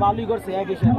बालू करছে এক হিসাব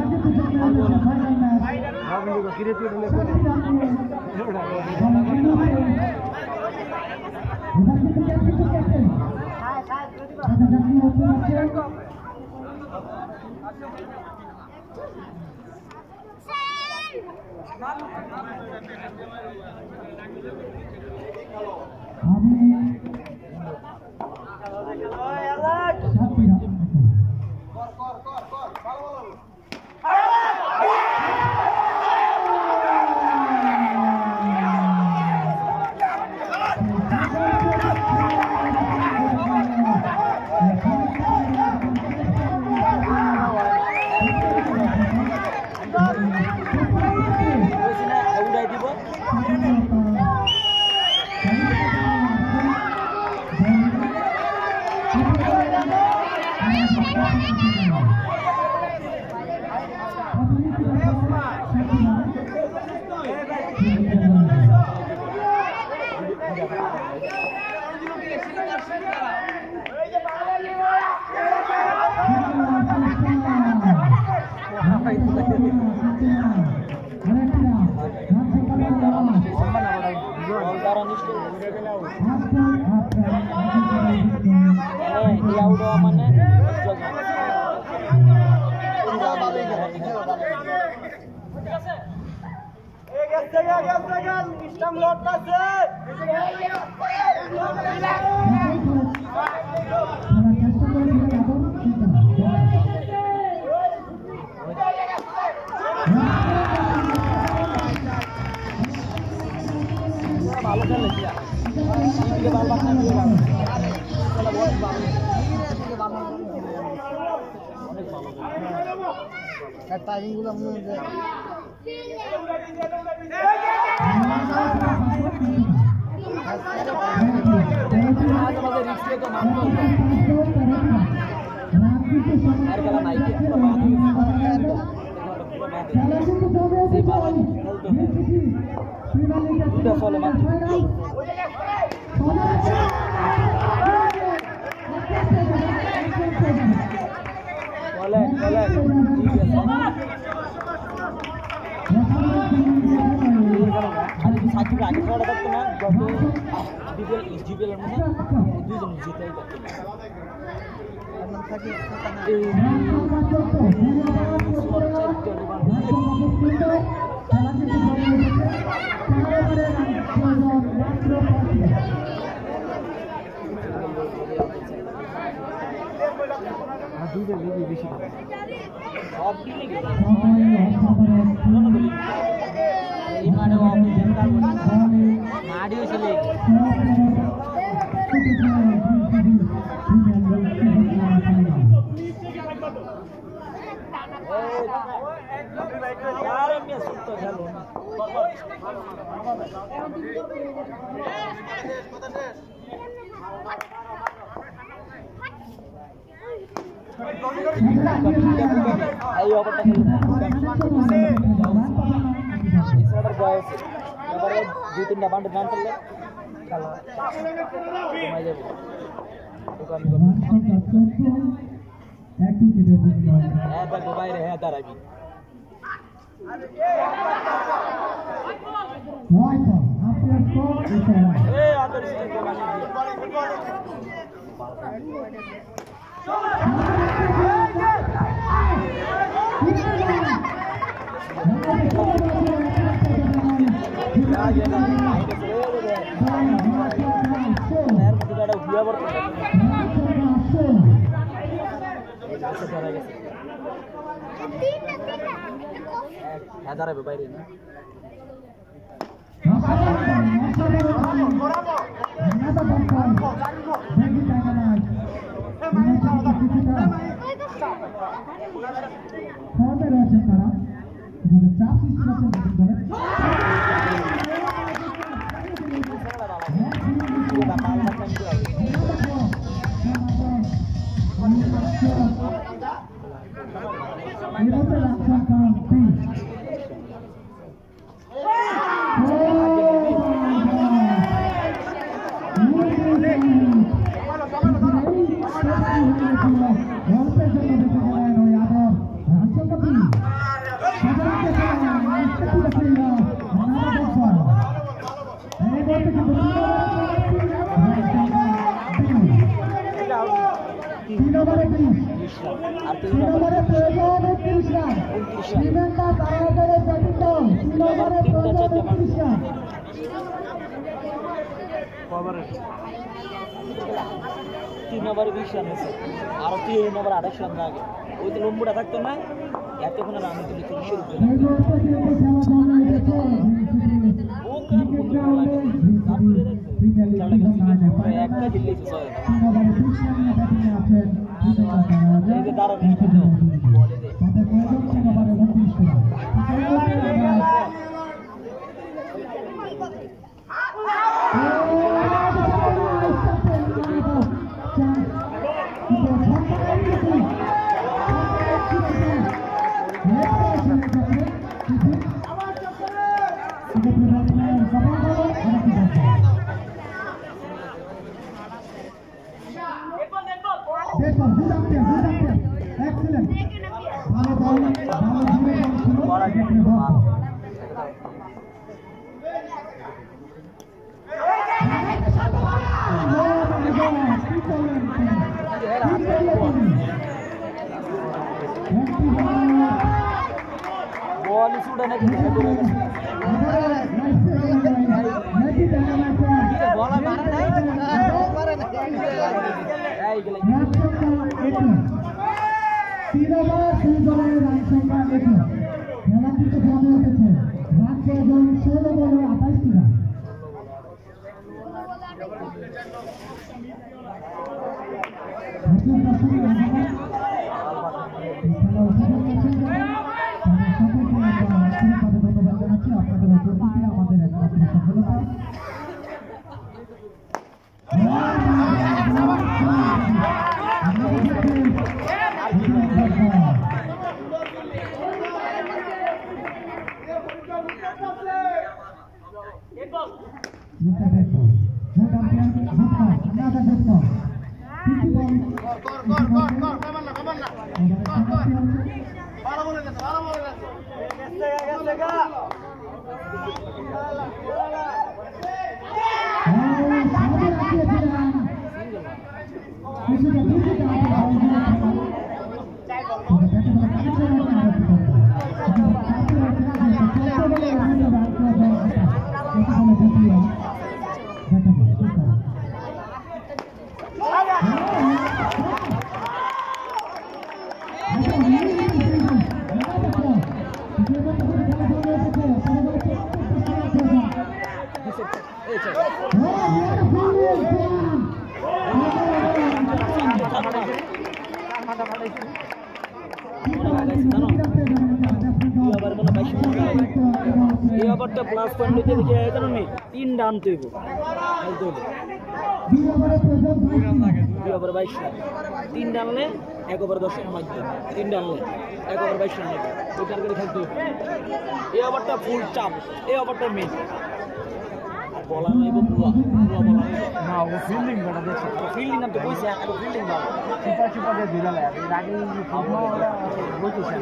Bayre ফর্মে রয়েছে তারা চাপ সৃষ্টি করছেন তিন ওভারে 20 রান হয়েছে আর 3 ওভার 28 রান আগে ওই তো লম্বুটা থাকতো না এতক্ষণ রান দিলে 30 রুপে একটা জিতলেছে দাঁড়ানো বলে দে বল শুটা নাকি বলা মারা নাই মারা নাই এই গেলে তিন ওভার 3 বলের রান সংখ্যা দেখুন খেলা কিন্তু কমে উঠেছে রান প্রয়োজন 16 বলে 28 রান প্লাস পয়েন্ট হইতে দেখে জানো নি 3 রান তৈব খেলতে হইলে 2 ওভার 22 রান 3 রানলে 1 ওভার 10 রান লাগবে 3 রানলে 1 ওভার 22 রান লাগবে ওই টার্গেটে খেলতে হবে এই ওভারটা ফুল চাপ এই ওভারটা মেন আর বলার নাইব পুরো বলার না ও ফিল্ডিং বড় দেখছে ফিল্ডিং নাম তো কইছে আর ফিল্ডিং ভালো সুপার দিয়ে দিলালে এর আগে বলতেছে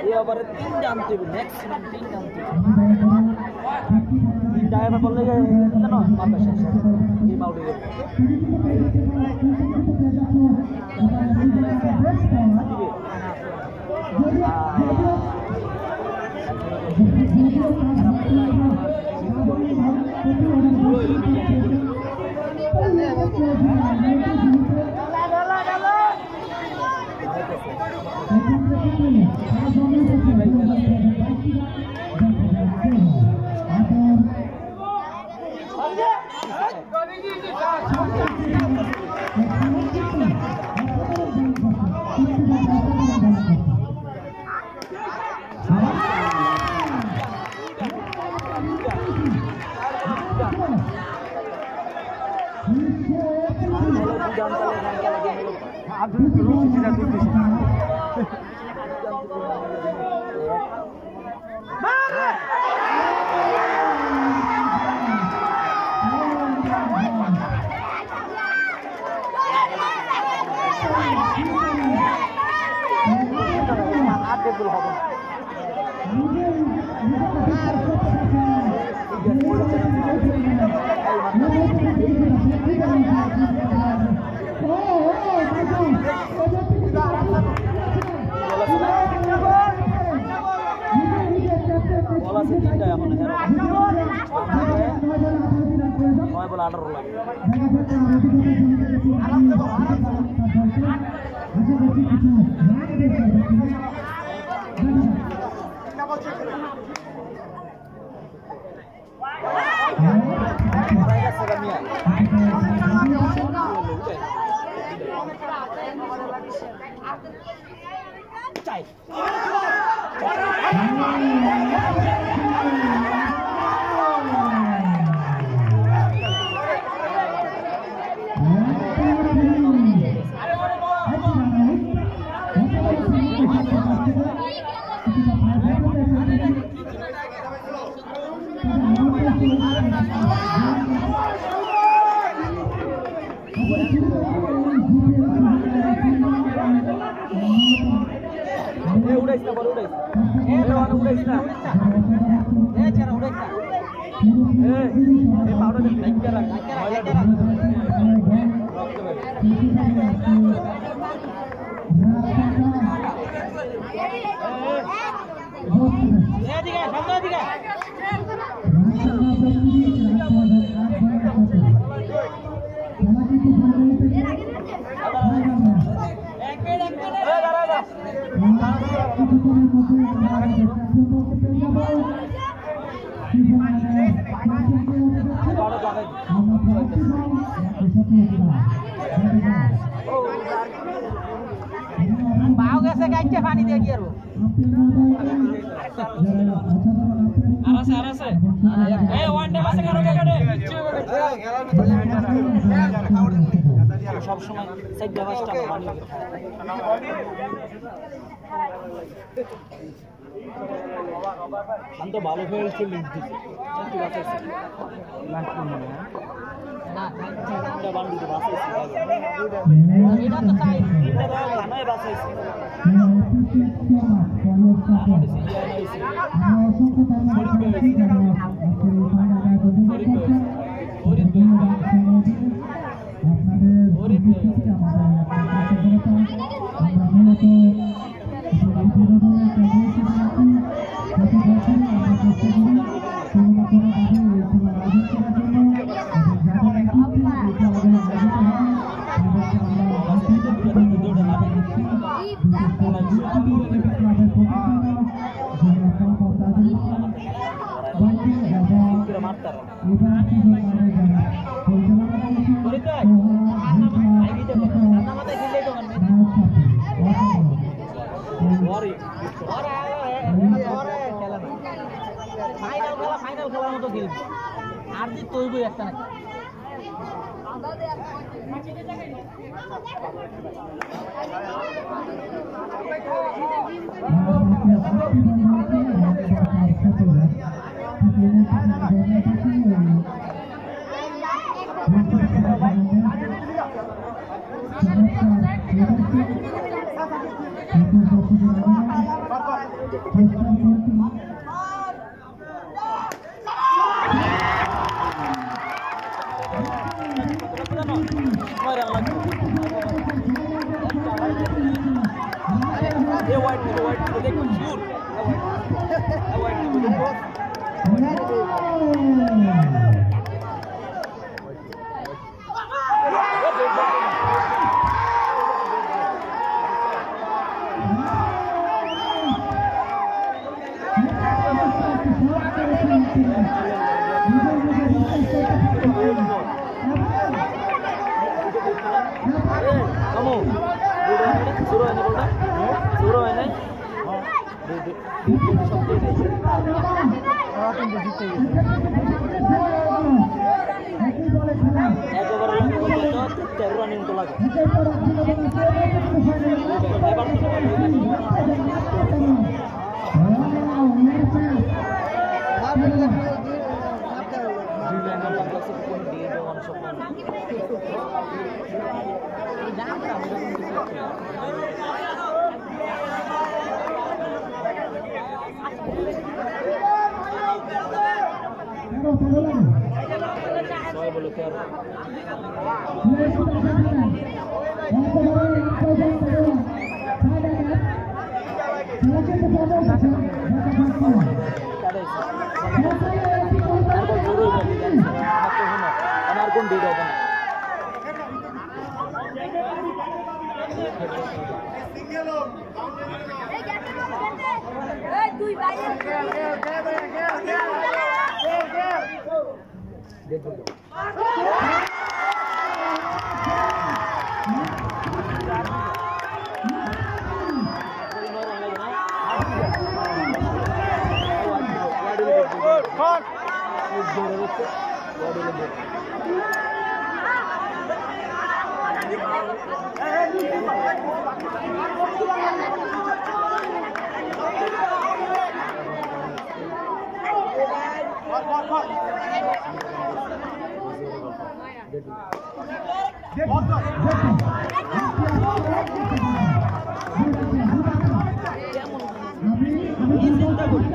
ये ओवर 3 जानते हो मैक्सिमम 3 जानते हो 3 डायरा बोल ले জানো বাবা শেষ গেম আউট হয়ে বল আছে তিনটা এখন 9 বল 18 লাগে উড়াইছ না বল উড়াইছ উড়াইছ না ছাড়া উড়াইছ না পাউডার লাইক রাখ এদিকে সামনে এদিকে বাও গেছে গাইতে পানি দিয়ে কি আরো আরাসে এই ওয়ান ডে বাসে কারো কাটে সব সময় সাইড ব্যবস্থা পানি আমি তো ভালো খেলছি লিখ দিছি কি বাঁচাইছি লাস্ট মনে না এটা বান্ডি তো বাঁচাইছি এটা তো চাই এটা তো জানাই বাঁচাইছি আমাদের সিরিয়াল আইছি ফাইনাল খেলার মতো খেলবি আর দি তৈবই একটা নাকি তেরো রানিং তো লাগে বলো তেরো আমার কোন দিকে হবে না চিন্তা করি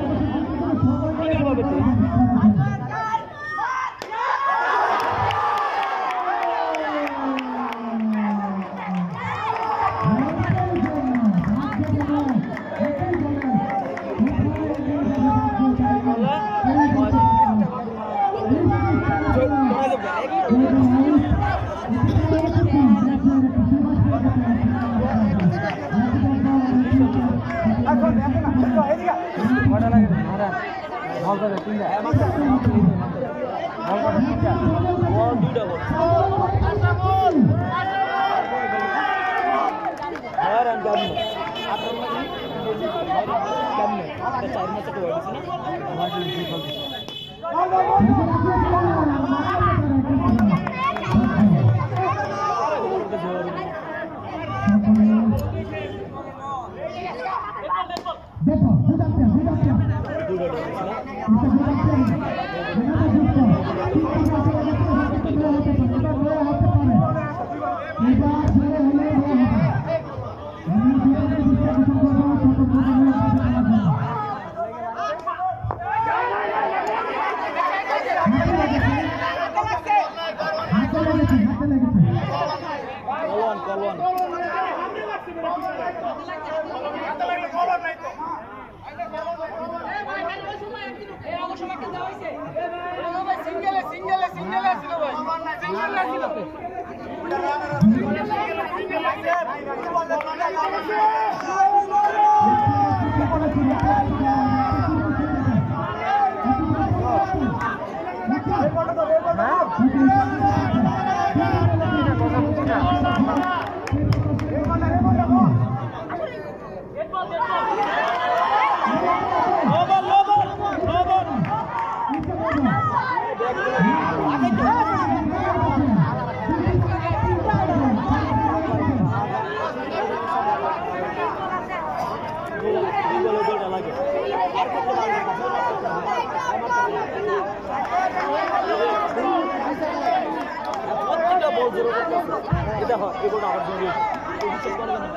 এটা হয় এগুলো আবার জরুরি চেক করবে না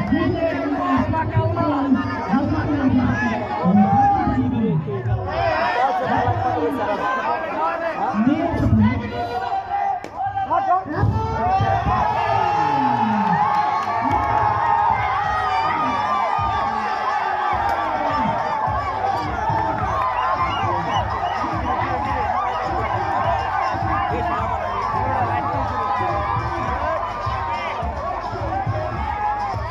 Thank you.